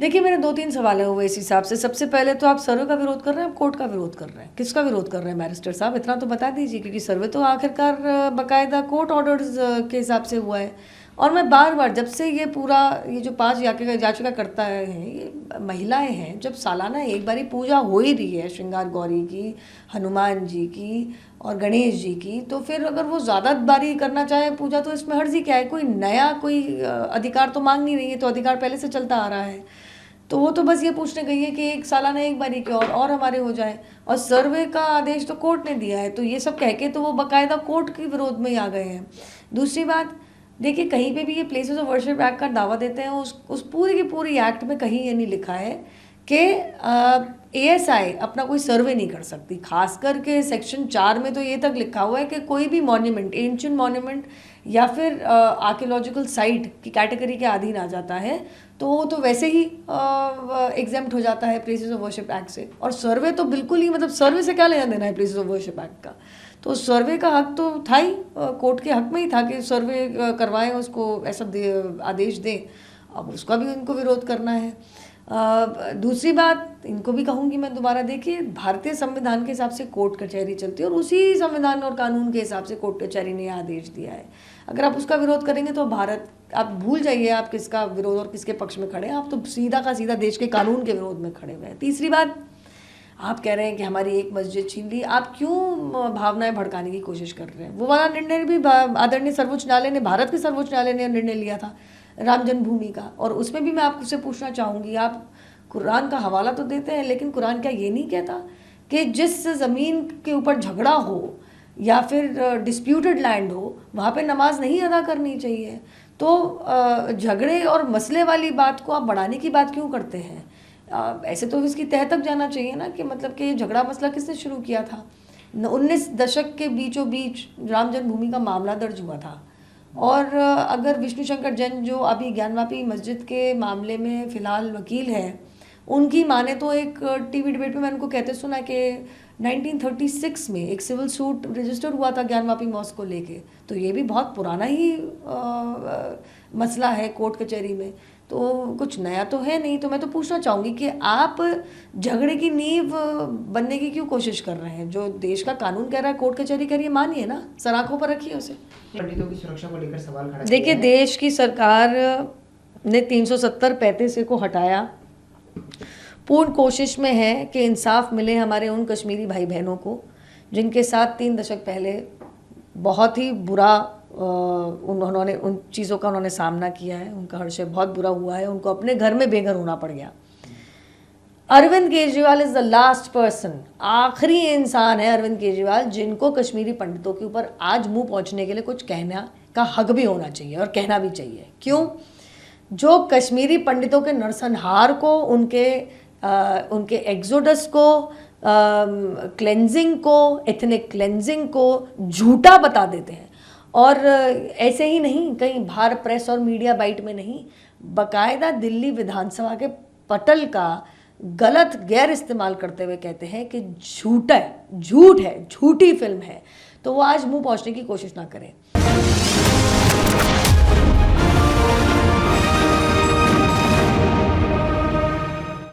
देखिए, मेरे 2-3 सवाल हैं वो इस हिसाब से। सबसे पहले तो आप सर्वे का विरोध कर रहे हैं, आप कोर्ट का विरोध कर रहे हैं। किसका विरोध कर रहे हैं बैरिस्टर साहब? इतना तो बता दीजिए, क्योंकि सर्वे तो आखिरकार बाकायदा कोर्ट ऑर्डर्स के हिसाब से हुआ है। और मैं बार-बार जब से ये पूरा ये जो 5 याचिकाकर्ता हैं, ये महिलाएं हैं, जब सालाना एक बारी पूजा हो ही रही है श्रृंगार गौरी की, हनुमान जी की और गणेश जी की, तो फिर अगर वो ज़्यादा बारी करना चाहे पूजा तो इसमें हर्जी क्या है? कोई नया कोई अधिकार तो मांग नहीं रही है, तो अधिकार पहले से चलता आ रहा है। तो वो तो बस ये पूछने गई है कि एक सालाना एक बारी के और हमारे हो जाए, और सर्वे का आदेश तो कोर्ट ने दिया है, तो ये सब कह के तो वो बाकायदा कोर्ट के विरोध में ही आ गए हैं। दूसरी बात, देखिए, कहीं पे भी ये प्लेसेस ऑफ वर्शिप एक्ट का दावा देते हैं, उस पूरी की पूरी एक्ट में कहीं ये नहीं लिखा है कि ASI अपना कोई सर्वे नहीं कर सकती। खास करके सेक्शन 4 में तो ये तक लिखा हुआ है कि कोई भी मॉन्यूमेंट, एंशिएंट मॉन्यूमेंट या फिर आर्कियोलॉजिकल साइट की कैटेगरी के अधीन आ जाता है, तो वो तो वैसे ही एग्जेम्प्ट हो जाता है प्लेसेस ऑफ वर्शिप एक्ट से। और सर्वे तो बिल्कुल ही, मतलब सर्वे से क्या लेना देना है प्लेसेस ऑफ वर्शिप एक्ट का? तो सर्वे का हक तो था ही, कोर्ट के हक में ही था कि सर्वे करवाएं, उसको ऐसा आदेश दें। अब उसका भी उनको विरोध करना है। दूसरी बात, इनको भी कहूँगी मैं दोबारा, देखिए, भारतीय संविधान के हिसाब से कोर्ट कचहरी चलती है और उसी संविधान और कानून के हिसाब से कोर्ट कचहरी ने आदेश दिया है। अगर आप उसका विरोध करेंगे तो भारत, आप भूल जाइए आप किसका विरोध और किसके पक्ष में खड़े हैं, आप तो सीधा का सीधा देश के कानून के विरोध में खड़े हुए हैं। तीसरी बात, आप कह रहे हैं कि हमारी एक मस्जिद छीन ली, आप क्यों भावनाएं भड़काने की कोशिश कर रहे हैं? वो वाला निर्णय भी आदरणीय सर्वोच्च न्यायालय ने, भारत के सर्वोच्च न्यायालय ने निर्णय लिया था राम जन्मभूमि का, और उसमें भी मैं आपसे पूछना चाहूँगी, आप कुरान का हवाला तो देते हैं, लेकिन कुरान क्या ये नहीं कहता कि जिस ज़मीन के ऊपर झगड़ा हो या फिर डिस्प्यूटेड लैंड हो, वहाँ पे नमाज नहीं अदा करनी चाहिए? तो झगड़े और मसले वाली बात को आप बढ़ाने की बात क्यों करते हैं? ऐसे तो इसकी तह तक जाना चाहिए ना, कि मतलब कि झगड़ा मसला किसने शुरू किया था? 19 दशक के बीचों बीच राम जन्मभूमि का मामला दर्ज हुआ था, और अगर विष्णु शंकर जैन जो अभी ज्ञानवापी मस्जिद के मामले में फ़िलहाल वकील है, उनकी माने तो एक टीवी डिबेट में मैंने उनको कहते सुना कि 1936 में एक सिविल सूट रजिस्टर हुआ था ज्ञानवापी मॉस्क को लेके, तो ये भी बहुत पुराना ही मसला है कोर्ट कचहरी में, तो कुछ नया तो है नहीं। तो मैं तो पूछना चाहूँगी कि आप झगड़े की नींव बनने की क्यों कोशिश कर रहे हैं? जो देश का कानून कह रहा है, कोर्ट कचहरी कह रही है, मानिए ना, सराखों पर रखिए उसे। पंडितों की सुरक्षा को लेकर सवाल खड़ा। देखिए, देश की सरकार ने 370-35 को हटाया, पूर्ण कोशिश में है कि इंसाफ मिले हमारे उन कश्मीरी भाई बहनों को जिनके साथ 3 दशक पहले बहुत ही बुरा उन्होंने उन चीज़ों का उन्होंने सामना किया है, उनका हर्षय बहुत बुरा हुआ है, उनको अपने घर में बेघर होना पड़ गया। Arvind Kejriwal is the last person, आखिरी इंसान है अरविंद केजरीवाल जिनको कश्मीरी पंडितों के ऊपर आज मुंह पहुँचने के लिए कुछ कहना का हक भी होना चाहिए, और कहना भी चाहिए। क्यों? जो कश्मीरी पंडितों के नरसंहार को, उनके एग्जोडस को, क्लेंजिंग को, एथनिक क्लेंजिंग को झूठा बता देते हैं। और ऐसे ही नहीं, कहीं बाहर प्रेस और मीडिया बाइट में नहीं, बाकायदा दिल्ली विधानसभा के पटल का गलत गैर इस्तेमाल करते हुए कहते हैं कि झूठ है, झूठी फिल्म है। तो वो आज मुंह पहुंचने की कोशिश ना करें।